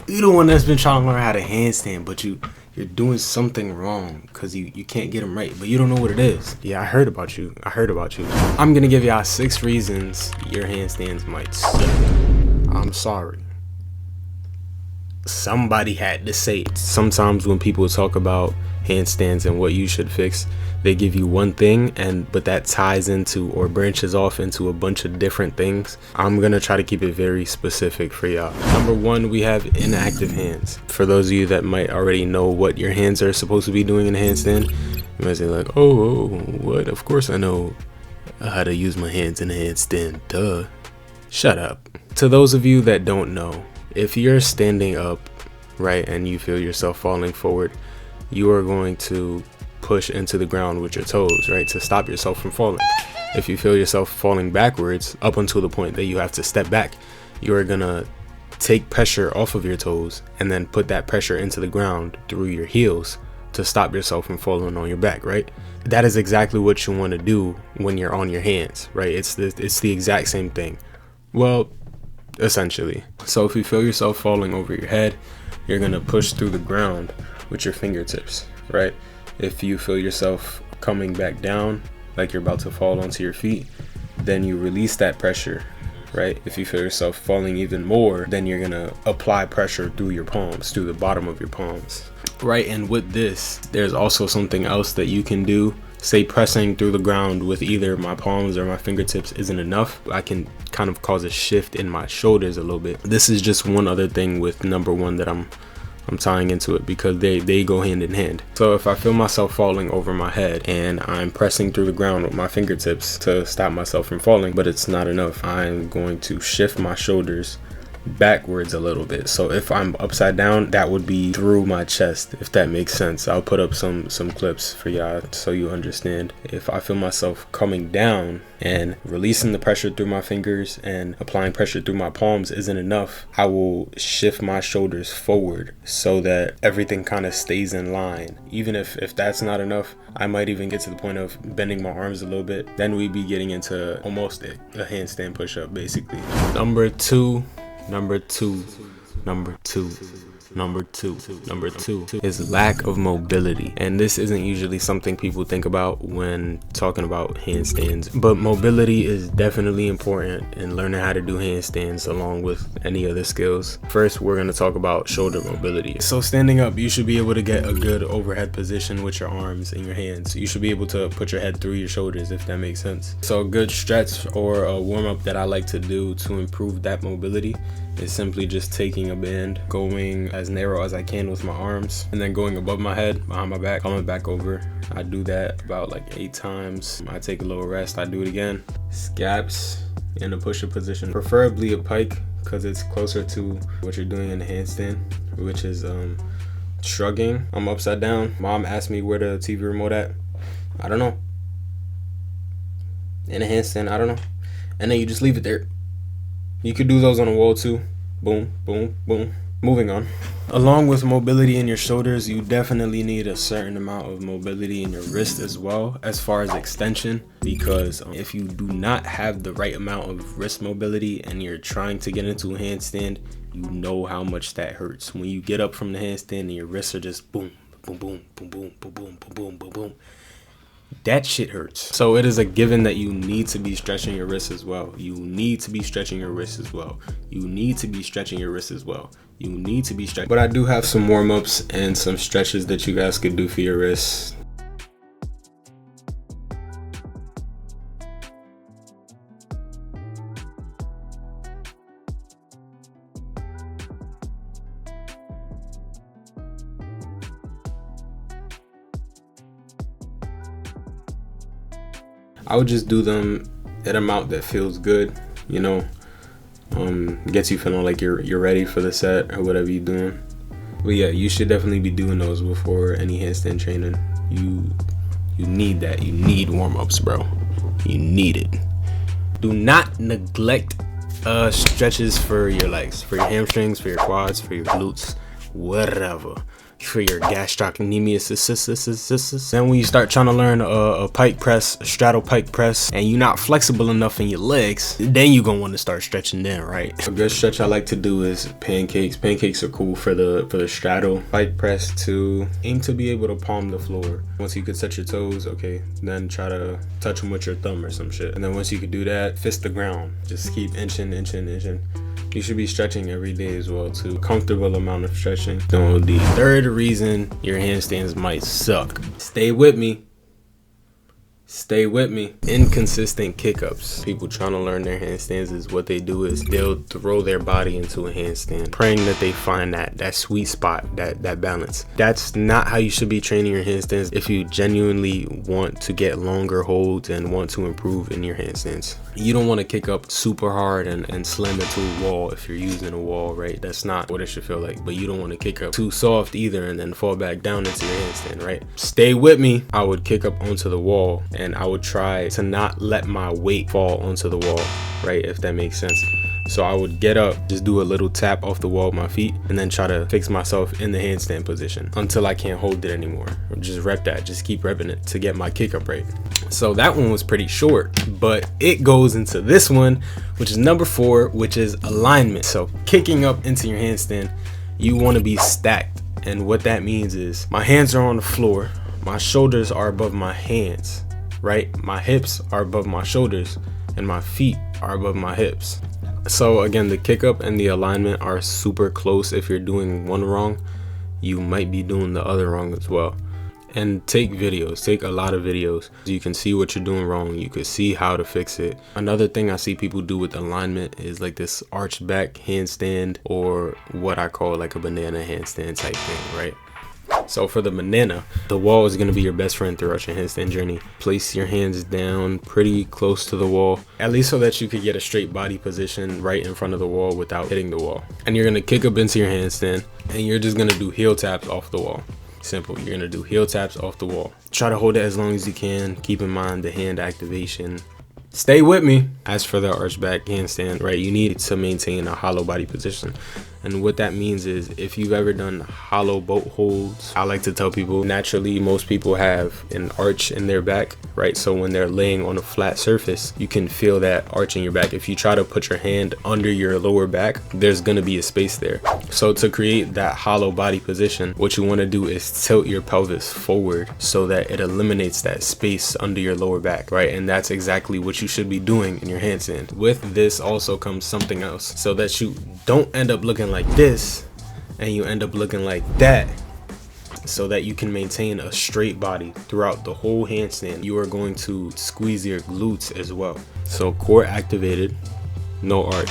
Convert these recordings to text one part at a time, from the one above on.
You the one that's been trying to learn how to handstand, but you're doing something wrong because you can't get them right, but you don't know what it is. Yeah, I heard about you. I'm gonna give y'all 6 reasons your handstands might suck. I'm sorry. Somebody had to say it. Sometimes when people talk about handstands and what you should fix, they give you one thing, but that ties into or branches off into a bunch of different things. I'm gonna try to keep it very specific for y'all. Number 1, we have inactive hands. For those of you that might already know what your hands are supposed to be doing in a handstand, you might say like, oh, what? Of course I know how to use my hands in a handstand, duh. Shut up. To those of you that don't know, if you're standing up, right, and you feel yourself falling forward, you are going to push into the ground with your toes, right, to stop yourself from falling. If you feel yourself falling backwards up until the point that you have to step back, you are gonna take pressure off of your toes and then put that pressure into the ground through your heels to stop yourself from falling on your back, right? That is exactly what you want to do when you're on your hands, right? It's the exact same thing. Well, essentially. So if you feel yourself falling over your head, you're gonna push through the ground with your fingertips, right? If you feel yourself coming back down, like you're about to fall onto your feet, then you release that pressure, right? If you feel yourself falling even more, then you're gonna apply pressure through your palms, through the bottom of your palms, right? And with this, there's also something else that you can do. Say pressing through the ground with either my palms or my fingertips isn't enough, I can kind of cause a shift in my shoulders a little bit. This is just one other thing with number 1 that I'm tying into it, because they go hand in hand. So if I feel myself falling over my head and I'm pressing through the ground with my fingertips to stop myself from falling, but it's not enough, I'm going to shift my shoulders backwards a little bit. So if I'm upside down, that would be through my chest, if that makes sense. I'll put up some clips for y'all so you understand. If I feel myself coming down and releasing the pressure through my fingers and applying pressure through my palms isn't enough, I will shift my shoulders forward so that everything kind of stays in line. Even if that's not enough, I might even get to the point of bending my arms a little bit. Then we'd be getting into almost a handstand push-up, basically. Number two is lack of mobility. And this isn't usually something people think about when talking about handstands, but mobility is definitely important in learning how to do handstands along with any other skills. First, we're going to talk about shoulder mobility. So standing up, you should be able to get a good overhead position with your arms and your hands. You should be able to put your head through your shoulders, if that makes sense. So a good stretch or a warm-up that I like to do to improve that mobility is simply just taking a band, going as narrow as I can with my arms, and then going above my head, behind my back, coming back over. I do that about like 8 times. I take a little rest, I do it again. Scaps in a push-up position, preferably a pike, because it's closer to what you're doing in a handstand, which is shrugging. I'm upside down. Mom asked me where the TV remote at. I don't know. In a handstand, I don't know. And then you just leave it there. You could do those on a wall too. Boom, boom, boom. Moving on. Along with mobility in your shoulders, you definitely need a certain amount of mobility in your wrist as well, as far as extension, because if you do not have the right amount of wrist mobility and you're trying to get into a handstand, you know how much that hurts. When you get up from the handstand and your wrists are just boom, boom, boom, boom, boom, boom, boom, boom, boom, boom, boom. That shit hurts. So it is a given that you need to be stretching your wrists as well. You need to be stretching your wrists as well. You need to be stretching your wrists as well. You need to be stretching. But I do have some warm-ups and some stretches that you guys could do for your wrists. I would just do them at an amount that feels good, you know, gets you feeling like you're ready for the set or whatever you're doing. But yeah, you should definitely be doing those before any handstand training. You need that. You need warm-ups, bro. You need it. Do not neglect stretches for your legs, for your hamstrings, for your quads, for your glutes, whatever. for your gastrocnemius. Then when you start trying to learn a pike press, a straddle pike press, and you're not flexible enough in your legs, then you're gonna want to start stretching then, right? A good stretch I like to do is pancakes. Pancakes are cool for the straddle. Pike press to aim to be able to palm the floor. Once you could touch your toes, okay, then try to touch them with your thumb or some shit. And then once you could do that, fist the ground. Just keep inching. You should be stretching every day as well too. Comfortable amount of stretching. So the third reason your handstands might suck. Stay with me. Inconsistent kick-ups. People trying to learn their handstands is what they do is they'll throw their body into a handstand, praying that they find that sweet spot, that balance. That's not how you should be training your handstands if you genuinely want to get longer holds and want to improve in your handstands. You don't want to kick up super hard and slam into a wall if you're using a wall, right? That's not what it should feel like. But you don't want to kick up too soft either and then fall back down into your handstand, right? Stay with me. I would kick up onto the wall and I would try to not let my weight fall onto the wall, right? If that makes sense. So I would get up, just do a little tap off the wall with my feet, and then try to fix myself in the handstand position until I can't hold it anymore. Or just rep that, just keep repping it to get my kick up rate. So that one was pretty short, but it goes into this one, which is number 4, which is alignment. So kicking up into your handstand, you want to be stacked. And what that means is my hands are on the floor, my shoulders are above my hands, right? My hips are above my shoulders and my feet are above my hips. So again, the kick up and the alignment are super close. If you're doing one wrong, you might be doing the other wrong as well. And take videos, take a lot of videos. You can see what you're doing wrong. You can see how to fix it. Another thing I see people do with alignment is like this arch back handstand, or what I call like a banana handstand type thing, right? So for the banana, the wall is going to be your best friend throughout your handstand journey. Place your hands down pretty close to the wall, at least so that you could get a straight body position right in front of the wall without hitting the wall. And you're going to kick up into your handstand and you're just going to do heel taps off the wall. Simple. You're going to do heel taps off the wall. Try to hold it as long as you can. Keep in mind the hand activation. Stay with me. As for the arch back handstand, right, you need to maintain a hollow body position. And what that means is if you've ever done hollow boat holds, I like to tell people naturally most people have an arch in their back, right? So when they're laying on a flat surface, you can feel that arch in your back. If you try to put your hand under your lower back, there's going to be a space there. So to create that hollow body position, what you want to do is tilt your pelvis forward so that it eliminates that space under your lower back, right? And that's exactly what you should be doing in your handstand. With this also comes something else, so that you don't end up looking like this and you end up looking like that, so that you can maintain a straight body throughout the whole handstand. You are going to squeeze your glutes as well. So core activated, no arch.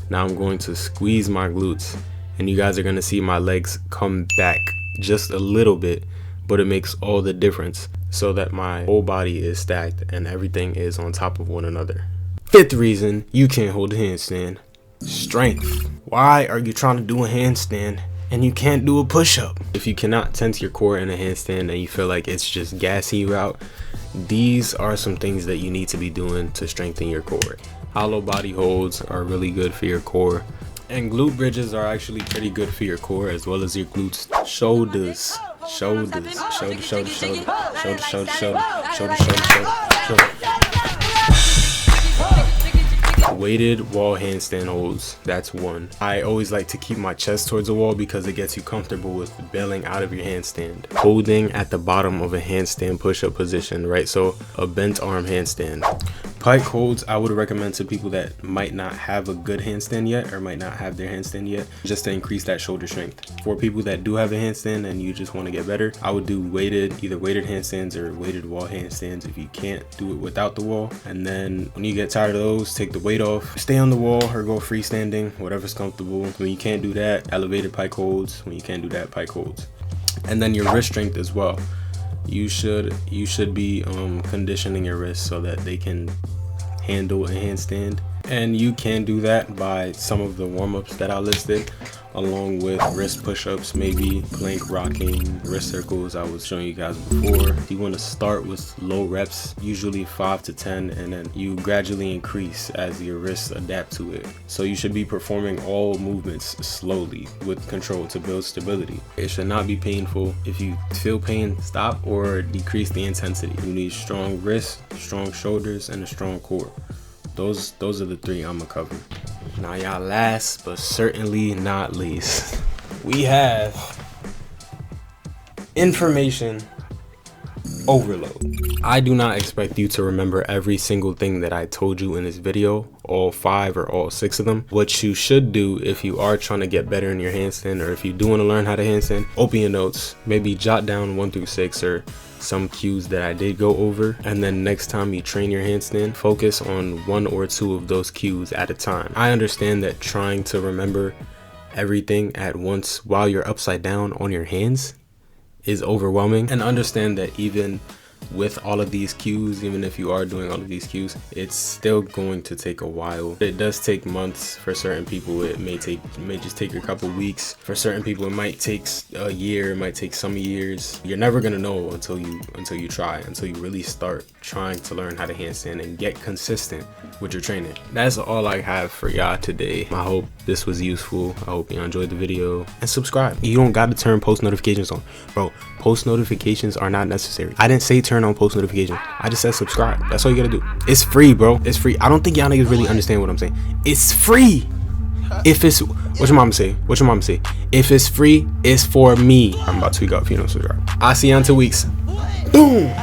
Now I'm going to squeeze my glutes and you guys are going to see my legs come back just a little bit, but it makes all the difference so that my whole body is stacked and everything is on top of one another. 5th reason you can't hold a handstand: strength. Why are you trying to do a handstand and you can't do a push-up? If you cannot tense your core in a handstand and you feel like it's just gassing you out, these are some things that you need to be doing to strengthen your core. Hollow body holds are really good for your core, and glute bridges are actually pretty good for your core as well as your glutes. Shoulders. Weighted wall handstand holds, that's one. I always like to keep my chest towards the wall because it gets you comfortable with bailing out of your handstand. Holding at the bottom of a handstand push-up position, right? So a bent arm handstand. Pike holds I would recommend to people that might not have a good handstand yet or might not have their handstand yet, just to increase that shoulder strength. For people that do have a handstand and you just want to get better, I would do either weighted handstands or weighted wall handstands if you can't do it without the wall. And then when you get tired of those, take the weight off, stay on the wall or go freestanding, whatever's comfortable. When you can't do that, elevated pike holds. When you can't do that, pike holds. And then your wrist strength as well. You should be conditioning your wrists so that they can handle a handstand, and you can do that by some of the warm-ups that I listed, along with wrist push-ups, maybe plank rocking, wrist circles I was showing you guys before. You want to start with low reps, usually 5 to 10, and then you gradually increase as your wrists adapt to it. So you should be performing all movements slowly with control to build stability. It should not be painful. If you feel pain, stop or decrease the intensity. You need strong wrists, strong shoulders, and a strong core. Those are the 3 I'm gonna cover. Now y'all, last but certainly not least, we have information overload. I do not expect you to remember every single thing that I told you in this video, all 5 or all 6 of them. What you should do if you are trying to get better in your handstand, or if you do want to learn how to handstand, open your notes, maybe jot down 1 through 6 or some cues that I did go over, and then next time you train your handstand, focus on 1 or 2 of those cues at a time. I understand that trying to remember everything at once while you're upside down on your hands is overwhelming, and understand that even with all of these cues, even if you are doing all of these cues, it's still going to take a while. It does take months for certain people. It may just take a couple weeks. For certain people, it might take a year. It might take some years. You're never gonna know until you try, until you really start trying to learn how to handstand and get consistent with your training. That's all I have for y'all today. I hope this was useful. I hope you enjoyed the video, and subscribe. You don't got to turn post notifications on, bro. Post notifications are not necessary. I didn't say turn on post notifications. I just said subscribe. That's all you gotta do. It's free, bro. It's free. I don't think y'all niggas really understand what I'm saying. It's free. If it's, what your mama say? What your mama say? If it's free, it's for me. I'm about to tweak up if you don't subscribe. I'll see you in 2 weeks. Boom.